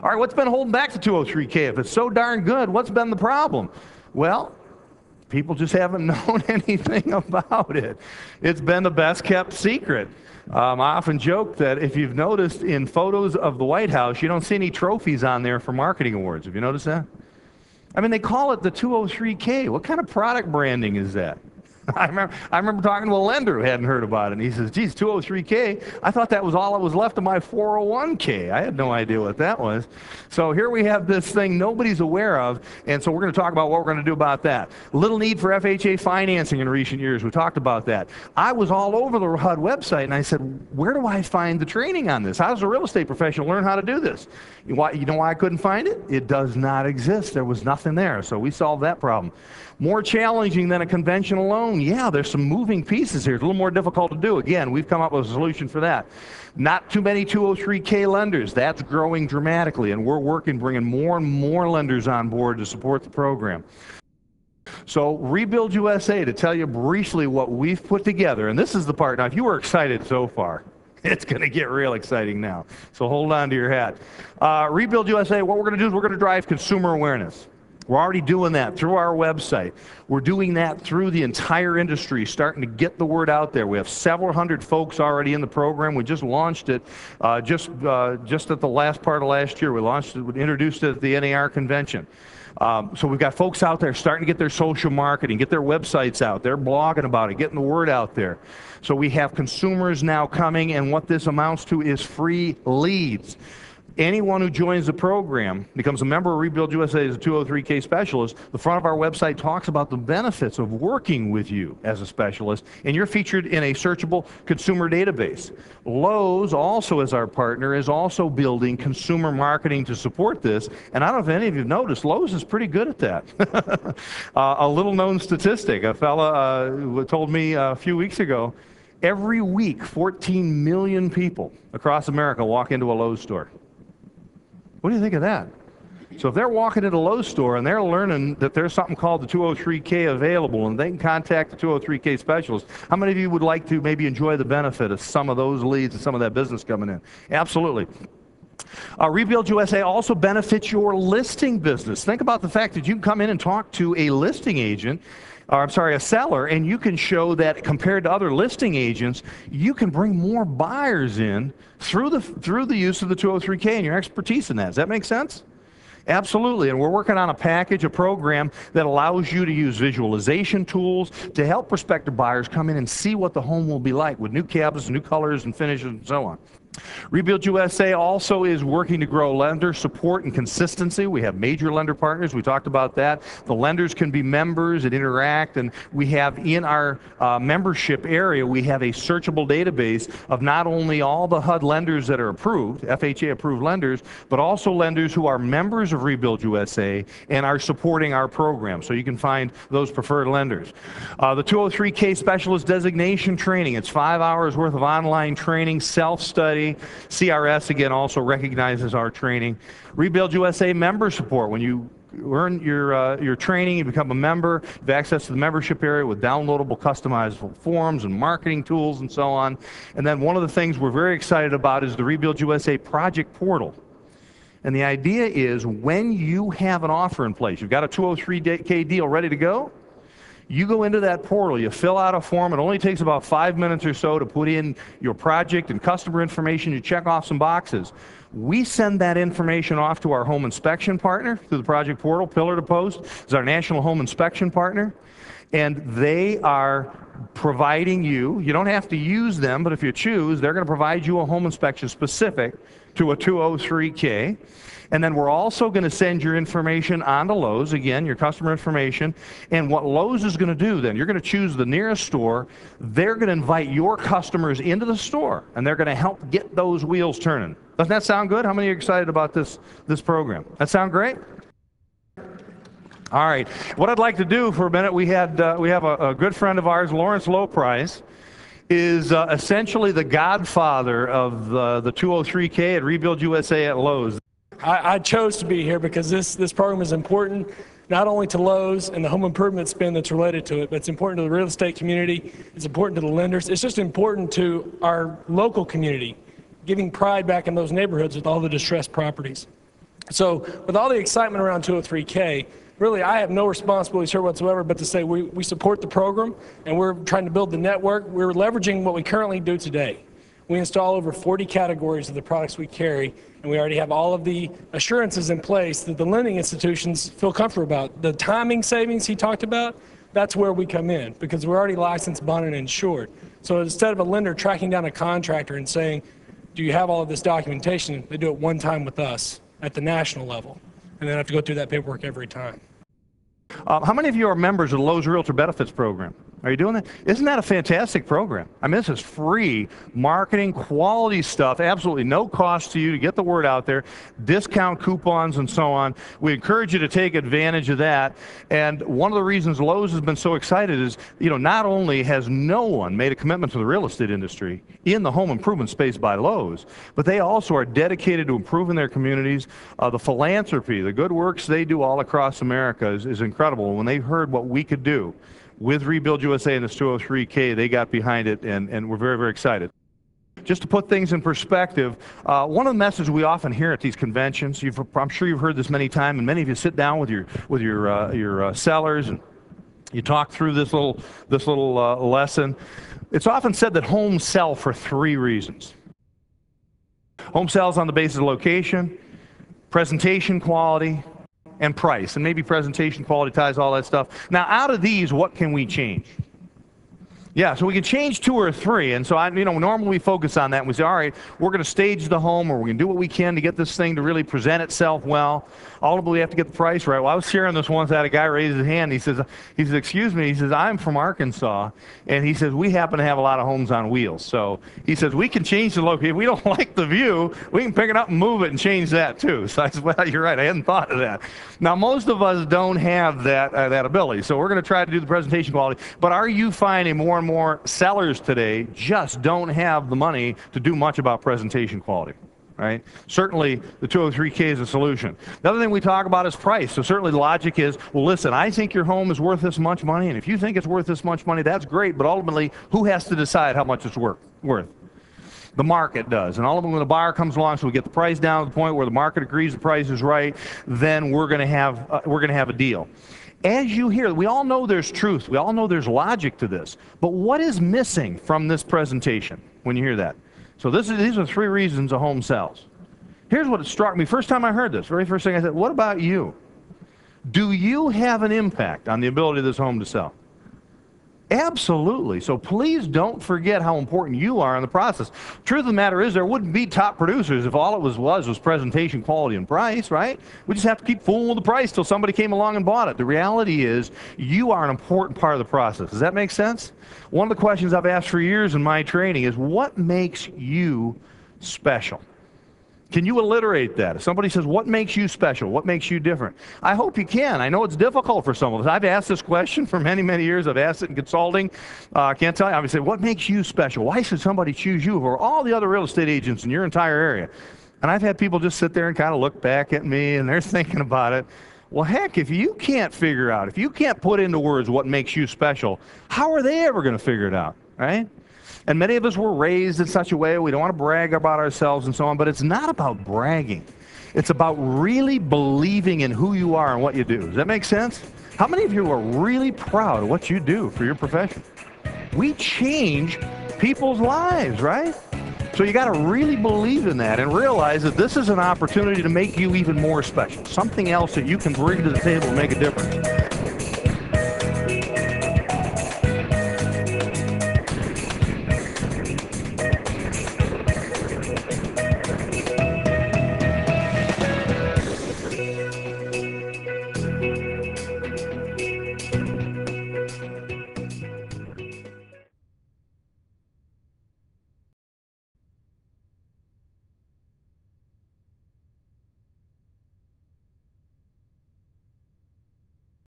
All right, what's been holding back the 203K? If it's so darn good, what's been the problem? Well, people just haven't known anything about it. It's been the best kept secret. I often joke that if you've noticed in photos of the White House, you don't see any trophies on there for marketing awards. Have you noticed that? I mean, they call it the 203K. What kind of product branding is that? I remember talking to a lender who hadn't heard about it, and he says, geez, 203K, I thought that was all that was left of my 401K. I had no idea what that was. So here we have this thing nobody's aware of, and so we're going to talk about what we're going to do about that. Little need for FHA financing in recent years. We talked about that. I was all over the HUD website, and I said, where do I find the training on this? How does a real estate professional learn how to do this? You know why I couldn't find it? It does not exist. There was nothing there, so we solved that problem. More challenging than a conventional loan. Yeah, there's some moving pieces here. It's a little more difficult to do. Again, we've come up with a solution for that. Not too many 203K lenders. That's growing dramatically, and we're working, bringing more and more lenders on board to support the program. So REbuildUSA, to tell you briefly what we've put together, and this is the part. Now, if you were excited so far, it's going to get real exciting now. So hold on to your hat. REbuildUSA, what we're going to do is we're going to drive consumer awareness. We're already doing that through our website. We're doing that through the entire industry, starting to get the word out there. We have several hundred folks already in the program. We just launched it just at the last part of last year. We launched it, we introduced it at the NAR convention. So we've got folks out there starting to get their social marketing, get their websites out. They're blogging about it, getting the word out there. So we have consumers now coming, and what this amounts to is free leads. Anyone who joins the program, becomes a member of REbuildUSA as a 203K specialist, the front of our website talks about the benefits of working with you as a specialist, and you're featured in a searchable consumer database. Lowe's, also as our partner, is also building consumer marketing to support this, and I don't know if any of you have noticed, Lowe's is pretty good at that. A little known statistic, a fella told me a few weeks ago, every week 14 million people across America walk into a Lowe's store. What do you think of that? So if they're walking into a Lowe's store and they're learning that there's something called the 203K available and they can contact the 203K specialist, how many of you would like to maybe enjoy the benefit of some of those leads and some of that business coming in? Absolutely. REbuildUSA also benefits your listing business. Think about the fact that you can come in and talk to a listing agent, or I'm sorry, a seller, and you can show that compared to other listing agents, you can bring more buyers in through the use of the 203K and your expertise in that. Does that make sense? Absolutely, and we're working on a package, a program that allows you to use visualization tools to help prospective buyers come in and see what the home will be like with new cabinets, new colors and finishes and so on. REbuildUSA also is working to grow lender support and consistency. We have major lender partners. We talked about that. The lenders can be members and interact, and we have in our membership area, we have a searchable database of not only all the HUD lenders that are approved, FHA approved lenders, but also lenders who are members of REbuildUSA and are supporting our program. So you can find those preferred lenders. The 203K specialist designation training, it's 5 hours worth of online training, self-study. CRS, again, also recognizes our training. REbuildUSA member support. When you earn your training, you become a member, you have access to the membership area with downloadable customizable forms and marketing tools and so on. And then one of the things we're very excited about is the REbuildUSA project portal. And the idea is when you have an offer in place, you've got a 203K deal ready to go, you go into that portal, you fill out a form, it only takes about 5 minutes or so to put in your project and customer information, you check off some boxes. We send that information off to our home inspection partner through the project portal. Pillar to Post is our national home inspection partner, and they are providing you don't have to use them, but if you choose, they're going to provide you a home inspection specific to a 203K. And then we're also going to send your information on to Lowe's, again, your customer information. And what Lowe's is going to do then, you're going to choose the nearest store. They're going to invite your customers into the store, and they're going to help get those wheels turning. Doesn't that sound good? How many are excited about this program? That sound great? All right. What I'd like to do for a minute, we have a good friend of ours, Lawrence Lowprice, is essentially the godfather of the 203K at REbuildUSA at Lowe's. I chose to be here because this program is important not only to Lowe's and the home improvement spend that's related to it, but it's important to the real estate community, it's important to the lenders, it's just important to our local community, giving pride back in those neighborhoods with all the distressed properties. So with all the excitement around 203K, really I have no responsibilities here whatsoever but to say we support the program and we're trying to build the network. We're leveraging what we currently do today. We install over 40 categories of the products we carry, and we already have all of the assurances in place that the lending institutions feel comfortable about. The timing savings he talked about, that's where we come in, because we're already licensed, bonded, and insured. So instead of a lender tracking down a contractor and saying, do you have all of this documentation, they do it one time with us at the national level, and then have to go through that paperwork every time. How many of you are members of the Lowe's Realtor Benefits Program? Are you doing that? Isn't that a fantastic program? I mean, this is free marketing, quality stuff, absolutely no cost to you to get the word out there, discount coupons and so on. We encourage you to take advantage of that. And one of the reasons Lowe's has been so excited is, not only has no one made a commitment to the real estate industry in the home improvement space by Lowe's, but they also are dedicated to improving their communities. The philanthropy, the good works they do all across America is incredible. When they heard what we could do with REbuildUSA and this 203K, they got behind it, and we're very, very excited. Just to put things in perspective, one of the messages we often hear at these conventions, I'm sure you've heard this many times, and many of you sit down with your sellers and you talk through this little lesson. It's often said that homes sell for 3 reasons. Home sells on the basis of location, presentation quality, and price, and maybe presentation quality ties, all that stuff. Now, out of these, what can we change? Yeah, so we can change 2 or 3, and so normally we focus on that, and we say, all right, we're going to stage the home, or we're going to do what we can to get this thing to really present itself well. Ultimately, we have to get the price right. Well, I was sharing this once, I had a guy raise his hand, he says, excuse me, he says, I'm from Arkansas, and he says, we happen to have a lot of homes on wheels. So he says, we can change the location. If we don't like the view, we can pick it up and move it and change that too. So I said, well, you're right, I hadn't thought of that. Now, most of us don't have that ability, so we're going to try to do the presentation quality, but are you finding more and more sellers today just don't have the money to do much about presentation quality, right? Certainly, the 203K is a solution. The other thing we talk about is price. So certainly the logic is, well, listen, I think your home is worth this much money, and if you think it's worth this much money, that's great, but ultimately, who has to decide how much it's worth? The market does. And ultimately, when the buyer comes along, so we get the price down to the point where the market agrees the price is right, then we're going to have a deal. As you hear, we all know there's truth. We all know there's logic to this. But what is missing from this presentation when you hear that? So these are 3 reasons a home sells. Here's what struck me. First time I heard this, very first thing I said, what about you? Do you have an impact on the ability of this home to sell? Absolutely. So please don't forget how important you are in the process. Truth of the matter is, there wouldn't be top producers if all it was presentation quality and price, right? We just have to keep fooling with the price till somebody came along and bought it. The reality is, you are an important part of the process. Does that make sense? One of the questions I've asked for years in my training is, what makes you special? Can you alliterate that? If somebody says, what makes you special? What makes you different? I hope you can. I know it's difficult for some of us. I've asked this question for many, many years. I've asked it in consulting. I can't tell you. I would say, what makes you special? Why should somebody choose you over all the other real estate agents in your entire area? And I've had people just sit there and kind of look back at me, and they're thinking about it. Well, heck, if you can't figure out, if you can't put into words what makes you special, how are they ever going to figure it out, right? And many of us were raised in such a way we don't want to brag about ourselves and so on, but it's not about bragging. It's about really believing in who you are and what you do. Does that make sense? How many of you are really proud of what you do for your profession? We change people's lives, right? So you got to really believe in that and realize that this is an opportunity to make you even more special, something else that you can bring to the table and make a difference.